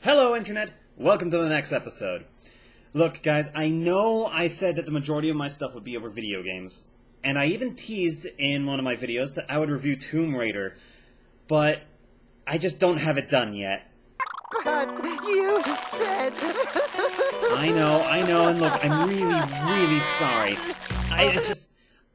Hello, Internet! Welcome to the next episode. Look, guys, I know I said that the majority of my stuff would be over video games, and I even teased in one of my videos that I would review Tomb Raider, but I just don't have it done yet. But you said... I know, and look, I'm really sorry.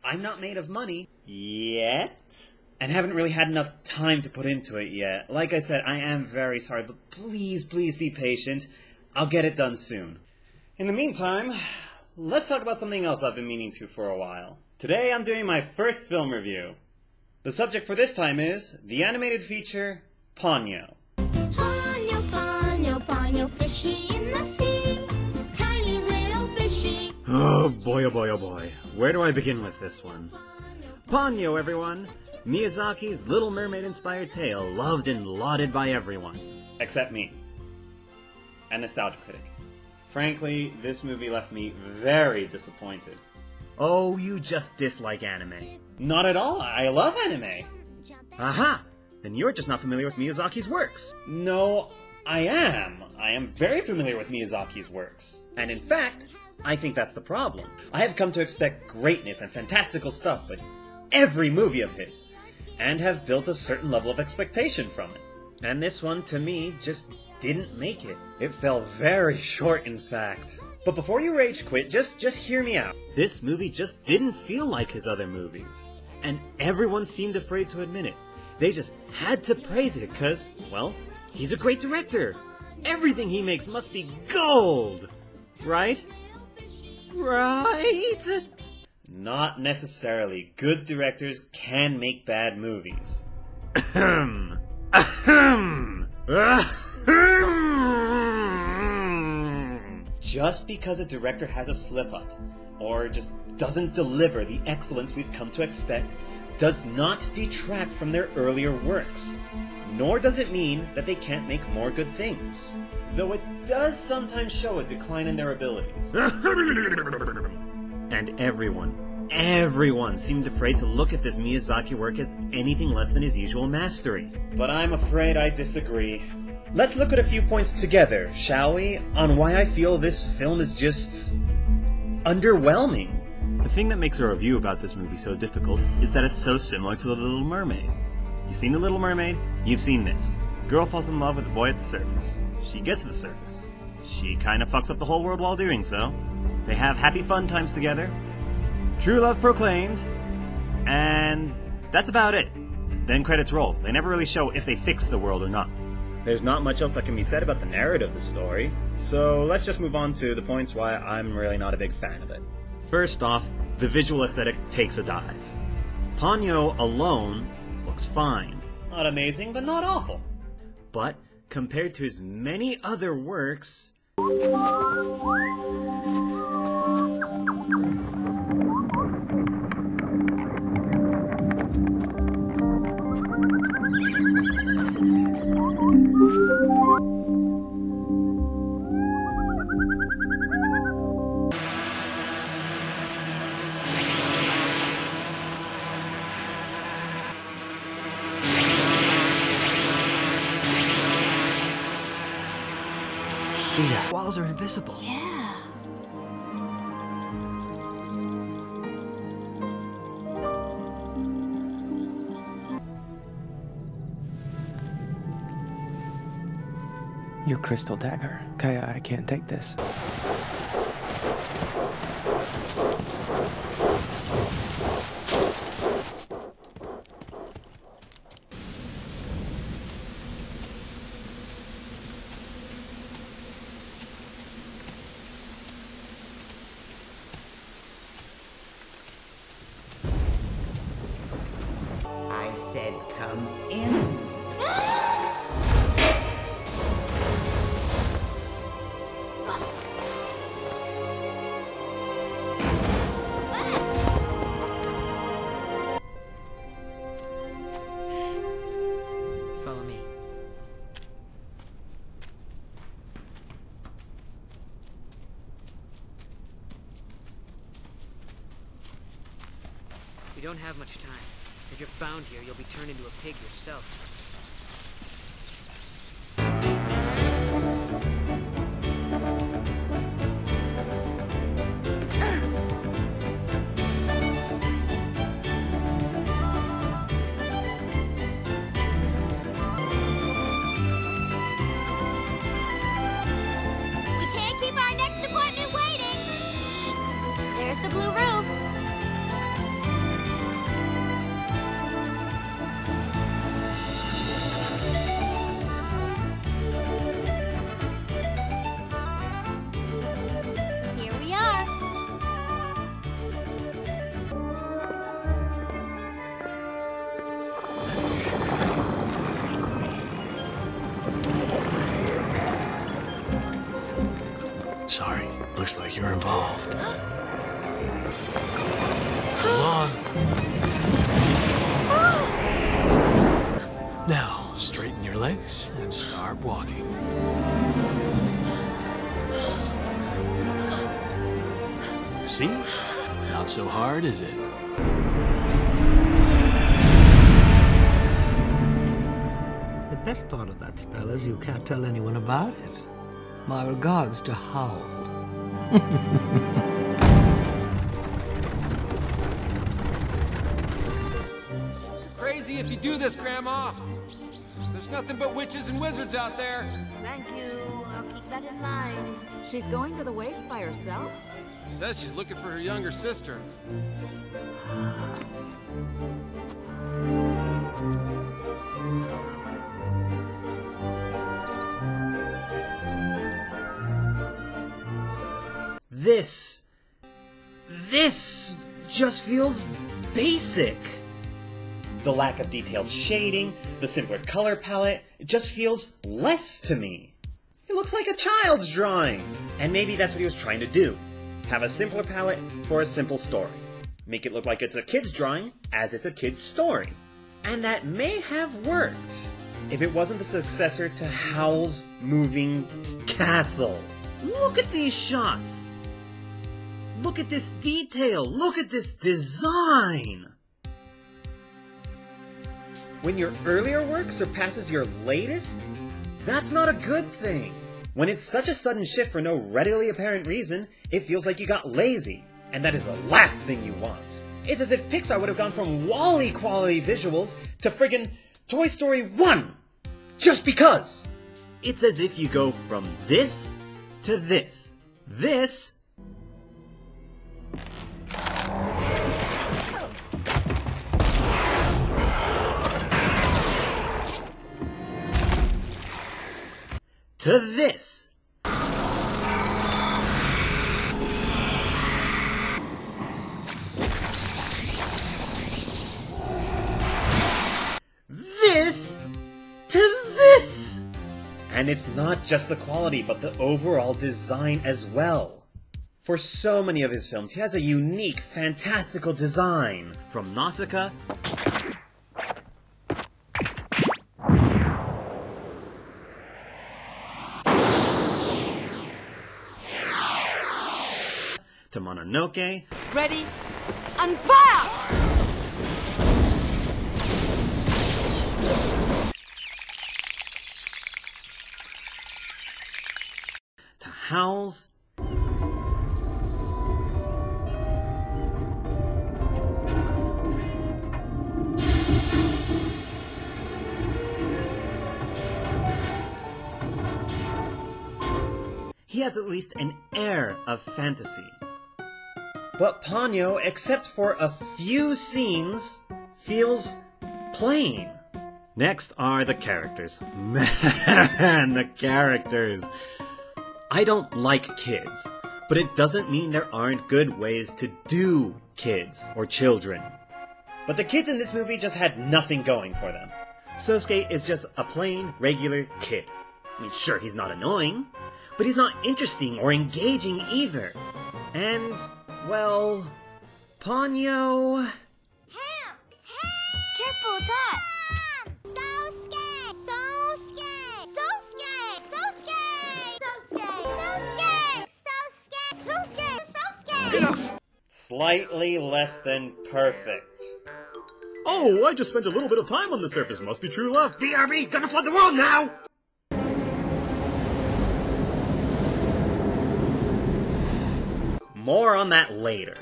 I'm not made of money yet, and haven't really had enough time to put into it yet. Like I said, I am very sorry, but please be patient. I'll get it done soon. In the meantime, let's talk about something else I've been meaning to for a while. Today I'm doing my first film review. The subject for this time is the animated feature, Ponyo. Ponyo, Ponyo, Ponyo, fishy in the sea. Tiny little fishy. Oh boy, where do I begin with this one? Ponyo, everyone! Miyazaki's Little Mermaid-inspired tale, loved and lauded by everyone. Except me. A nostalgia critic. Frankly, this movie left me very disappointed. Oh, you just dislike anime. Not at all, I love anime! Aha! Then you're just not familiar with Miyazaki's works. No, I am. I am very familiar with Miyazaki's works. And in fact, I think that's the problem. I have come to expect greatness and fantastical stuff with every movie of his, and have built a certain level of expectation from it. And this one, to me, just didn't make it. It fell very short, in fact. But before you rage quit, just hear me out. This movie just didn't feel like his other movies. And everyone seemed afraid to admit it. They just had to praise it, cause, well, he's a great director. Everything he makes must be gold! Right? Right? Not necessarily. Good directors can make bad movies. Ahem. Ahem. Ahem. Just because a director has a slip-up, or just doesn't deliver the excellence we've come to expect, does not detract from their earlier works. Nor does it mean that they can't make more good things. Though it does sometimes show a decline in their abilities. And everyone seemed afraid to look at this Miyazaki work as anything less than his usual mastery. But I'm afraid I disagree. Let's look at a few points together, shall we, on why I feel this film is just underwhelming. The thing that makes a review about this movie so difficult is that it's so similar to The Little Mermaid. You've seen The Little Mermaid, you've seen this. Girl falls in love with a boy at the surface. She gets to the surface. She kinda fucks up the whole world while doing so. They have happy fun times together. True love proclaimed. And that's about it. Then credits roll. They never really show if they fix the world or not. There's not much else that can be said about the narrative of the story, so let's just move on to the points why I'm really not a big fan of it. First off, the visual aesthetic takes a dive. Ponyo alone looks fine. Not amazing, but not awful. But compared to his many other works... The walls are invisible. Yeah. Your crystal dagger. Kaya, I can't take this. I said come in. Follow me. We don't have much time. If you're found here, you'll be turned into a pig yourself. Sorry, looks like you're involved. Hold on. Now, straighten your legs and start walking. See? Not so hard, is it? The best part of that spell is you can't tell anyone about it. My regards to Howl. Crazy if you do this, Grandma. There's nothing but witches and wizards out there. Thank you. I'll keep that in mind. She's going to the waste by herself? She says she's looking for her younger sister. This just feels basic. The lack of detailed shading, the simpler color palette, it just feels less to me. It looks like a child's drawing. And maybe that's what he was trying to do. Have a simpler palette for a simple story. Make it look like it's a kid's drawing, as it's a kid's story. And that may have worked, if it wasn't the successor to Howl's Moving Castle. Look at these shots! Look at this detail! Look at this design! When your earlier work surpasses your latest, that's not a good thing. When it's such a sudden shift for no readily apparent reason, it feels like you got lazy, and that is the last thing you want. It's as if Pixar would have gone from WALL-E quality visuals to friggin' Toy Story 1! Just because! It's as if you go from this to this. This to this. This to this. And it's not just the quality, but the overall design as well. For so many of his films, he has a unique, fantastical design. From Nausicaa to Mononoke, Ready? And fire! to Howl's, he has at least an air of fantasy. But Ponyo, except for a few scenes, feels plain. Next are the characters. Man, the characters. I don't like kids, but it doesn't mean there aren't good ways to do kids or children. But the kids in this movie just had nothing going for them. Sosuke is just a plain, regular kid. I mean, sure, he's not annoying, but he's not interesting or engaging either. And, well, Ponyo... Ham! Careful, it's hot! Sosuke! Sosuke! Sosuke! Sosuke! Sosuke! Sosuke! Enough! Slightly less than perfect. Oh, I just spent a little bit of time on the surface. Must be true love. BRB, gonna flood the world now! More on that later.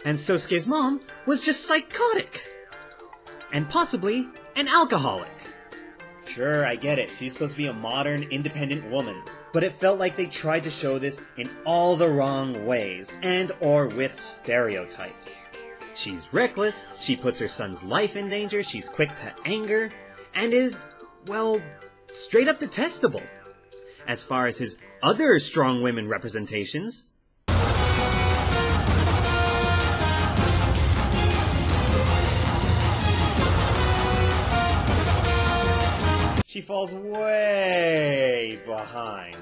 And Sosuke's mom was just psychotic. And possibly an alcoholic. Sure, I get it. She's supposed to be a modern, independent woman. But it felt like they tried to show this in all the wrong ways, and or with stereotypes. She's reckless, she puts her son's life in danger, she's quick to anger, and is, well, straight up detestable. As far as his other strong women representations, she falls way behind.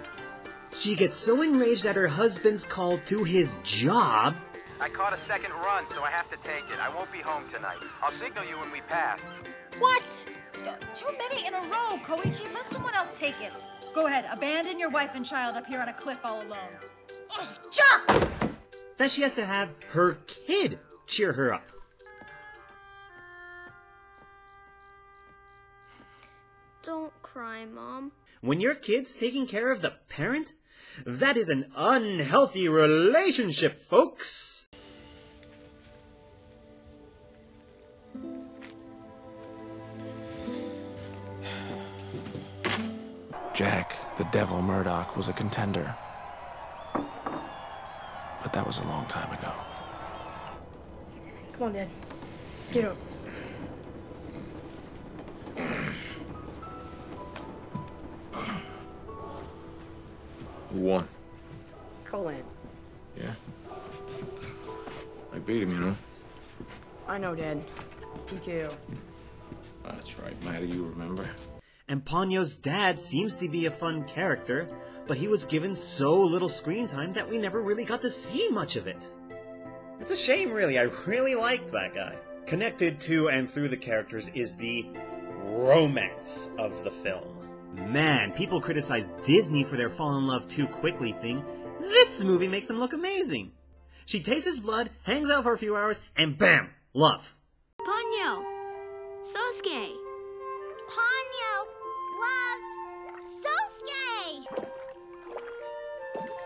She gets so enraged at her husband's call to his job. I caught a second run, so I have to take it. I won't be home tonight. I'll signal you when we pass. What? Too many in a row, Koichi. Let someone else take it. Go ahead, abandon your wife and child up here on a cliff all alone. Ugh, jerk! That she has to have her kid cheer her up. Don't cry, Mom. When your kid's taking care of the parent, that is an unhealthy relationship, folks. Jack, the Devil Murdoch, was a contender. But that was a long time ago. Come on, Dad. Get up. Who won? Colan. Yeah. I beat him, you know. I know, Dad. TKO. That's right, Maddie, you remember? And Ponyo's dad seems to be a fun character, but he was given so little screen time that we never really got to see much of it. It's a shame, really. I really liked that guy. Connected to and through the characters is the romance of the film. Man, people criticize Disney for their fall in love too quickly thing. This movie makes them look amazing. She tastes his blood, hangs out for a few hours, and bam! Love. Ponyo! Sosuke! Ponyo loves Sosuke!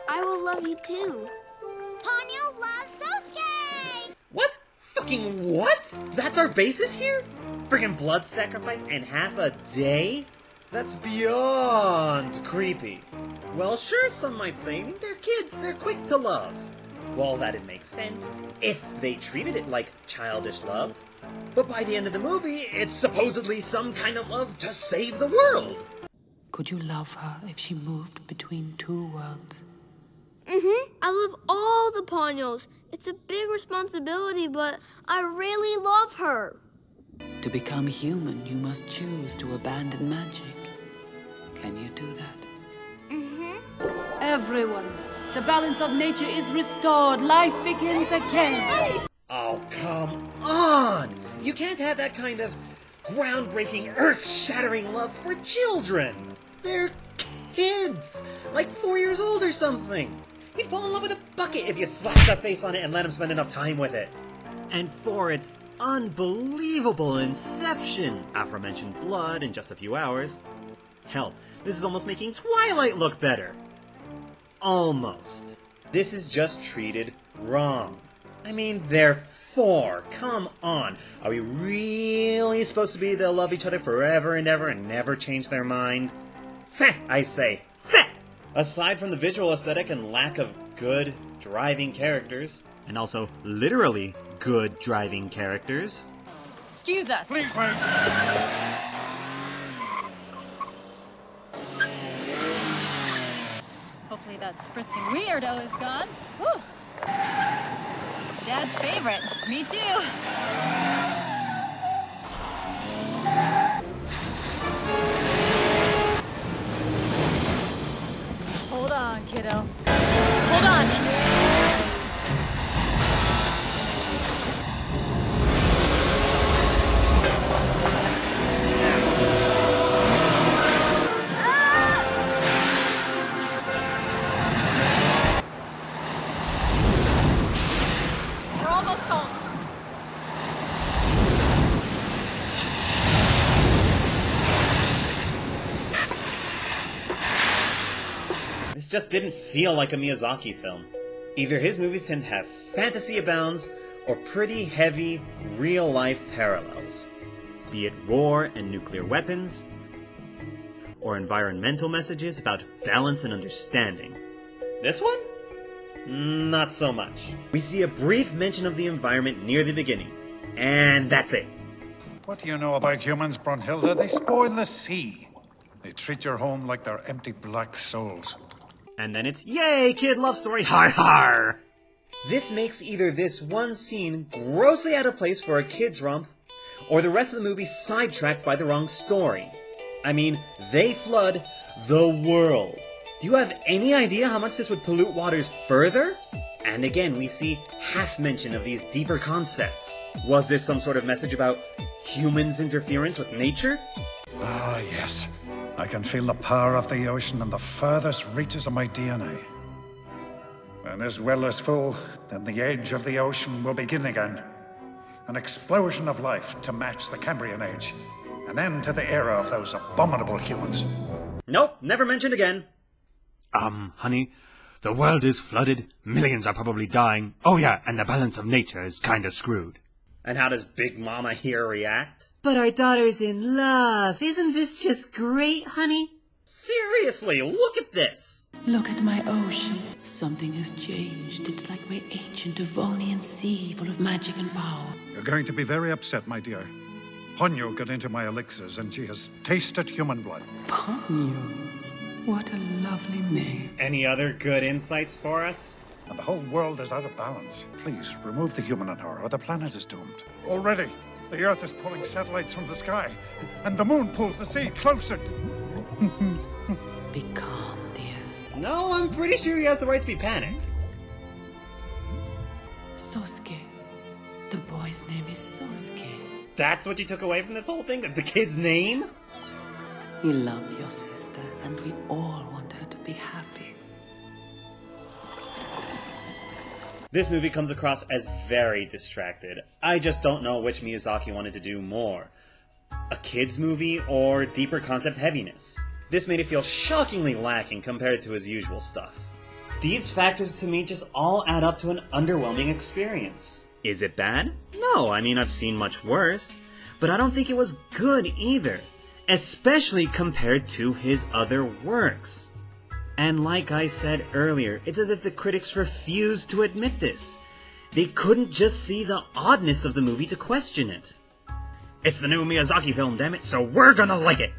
I will love you too. Ponyo loves Sosuke! What? Fucking what? That's our basis here? Friggin' blood sacrifice and half a day? That's beyond creepy. Well, sure, some might say, they're kids, they're quick to love. Well, that'd make sense if they treated it like childish love. But by the end of the movie, it's supposedly some kind of love to save the world. Could you love her if she moved between two worlds? I love all the Ponyos. It's a big responsibility, but I really love her. To become human, you must choose to abandon magic. Can you do that? Everyone, the balance of nature is restored. Life begins again. Oh, come on! You can't have that kind of groundbreaking, earth-shattering love for children! They're kids! Like 4 years old or something! You'd fall in love with a bucket if you slapped a face on it and let him spend enough time with it. And for its unbelievable inception, aforementioned blood in just a few hours. Hell, this is almost making Twilight look better. Almost. This is just treated wrong. I mean, they're 4. Come on. Are we really supposed to be they'll love each other forever and ever and never change their mind? Feh, I say. Feh! Aside from the visual aesthetic and lack of good driving characters, and also literally good driving characters. Excuse us. Please wait. Hopefully that spritzing weirdo is gone. Whew. Dad's favorite. Me too. Hold on, kiddo. Hold on. We're almost home. This just didn't feel like a Miyazaki film. Either his movies tend to have fantasy abounds, or pretty heavy, real-life parallels. Be it war and nuclear weapons, or environmental messages about balance and understanding. This one? Not so much. We see a brief mention of the environment near the beginning, and that's it. What do you know about humans, Brunhilde? They spoil the sea. They treat your home like they're empty black souls. And then it's, yay, kid love story, har har! This makes either this one scene grossly out of place for a kid's romp, or the rest of the movie sidetracked by the wrong story. I mean, they flood the world. Do you have any idea how much this would pollute waters further? And again, we see half mention of these deeper concepts. Was this some sort of message about humans' interference with nature? Ah, yes. I can feel the power of the ocean in the furthest reaches of my DNA. When this well is full, then the edge of the ocean will begin again. An explosion of life to match the Cambrian age. An end to the era of those abominable humans. Nope, never mentioned again. Honey, the world is flooded, millions are probably dying. Oh yeah, and the balance of nature is kinda screwed. And how does Big Mama here react? But our daughter's in love. Isn't this just great, honey? Seriously, look at this. Look at my ocean. Something has changed. It's like my ancient Devonian sea full of magic and power. You're going to be very upset, my dear. Ponyo got into my elixirs and she has tasted human blood. Ponyo? What a lovely name. Any other good insights for us? And the whole world is out of balance. Please, remove the human in her, or the planet is doomed. Already, the Earth is pulling satellites from the sky, and the moon pulls the sea closer. Be calm, dear. No, I'm pretty sure he has the right to be panicked. Sosuke. The boy's name is Sosuke. That's what you took away from this whole thing? The kid's name? You love your sister, and we all want her to be happy. This movie comes across as very distracted. I just don't know which Miyazaki wanted to do more. A kid's movie or deeper concept heaviness? This made it feel shockingly lacking compared to his usual stuff. These factors to me just all add up to an underwhelming experience. Is it bad? No, I mean I've seen much worse. But I don't think it was good either. Especially compared to his other works. And like I said earlier, it's as if the critics refused to admit this. They couldn't just see the oddness of the movie to question it. It's the new Miyazaki film, damn it, so we're gonna like it!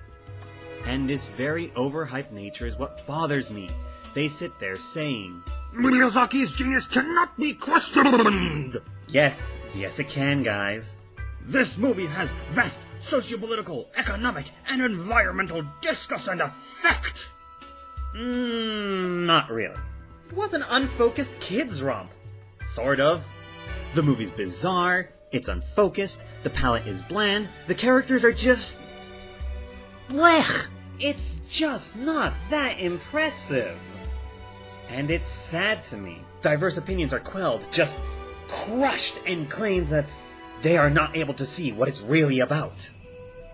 And this very overhyped nature is what bothers me. They sit there saying, Miyazaki's genius cannot be questioned! Yes, it can, guys. This movie has vast socio-political, economic, and environmental discourse and effect! Not really. It was an unfocused kids' romp. Sort of. The movie's bizarre, it's unfocused, the palette is bland, the characters are just... blech! It's just not that impressive. And it's sad to me. Diverse opinions are quelled, just crushed, and claims that they are not able to see what it's really about.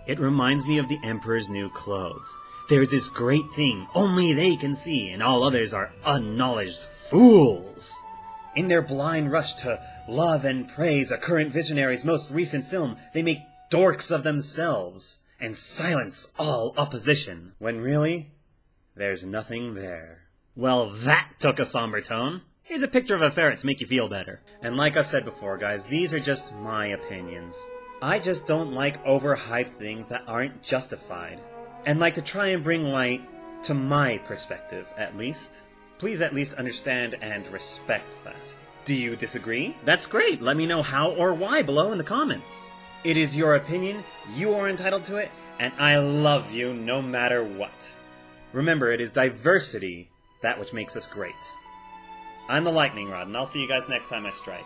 It reminds me of the Emperor's New Clothes. There's this great thing only they can see, and all others are unknowledged fools. In their blind rush to love and praise a current visionary's most recent film, they make dorks of themselves, and silence all opposition, when really, there's nothing there. Well, that took a somber tone. Here's a picture of a ferret to make you feel better. And like I've said before, guys, these are just my opinions. I just don't like overhyped things that aren't justified. And like to try and bring light to my perspective, at least. Please at least understand and respect that. Do you disagree? That's great. Let me know how or why below in the comments. It is your opinion, you are entitled to it, and I love you no matter what. Remember, it is diversity that which makes us great. I'm the Lightning Rod, and I'll see you guys next time I strike.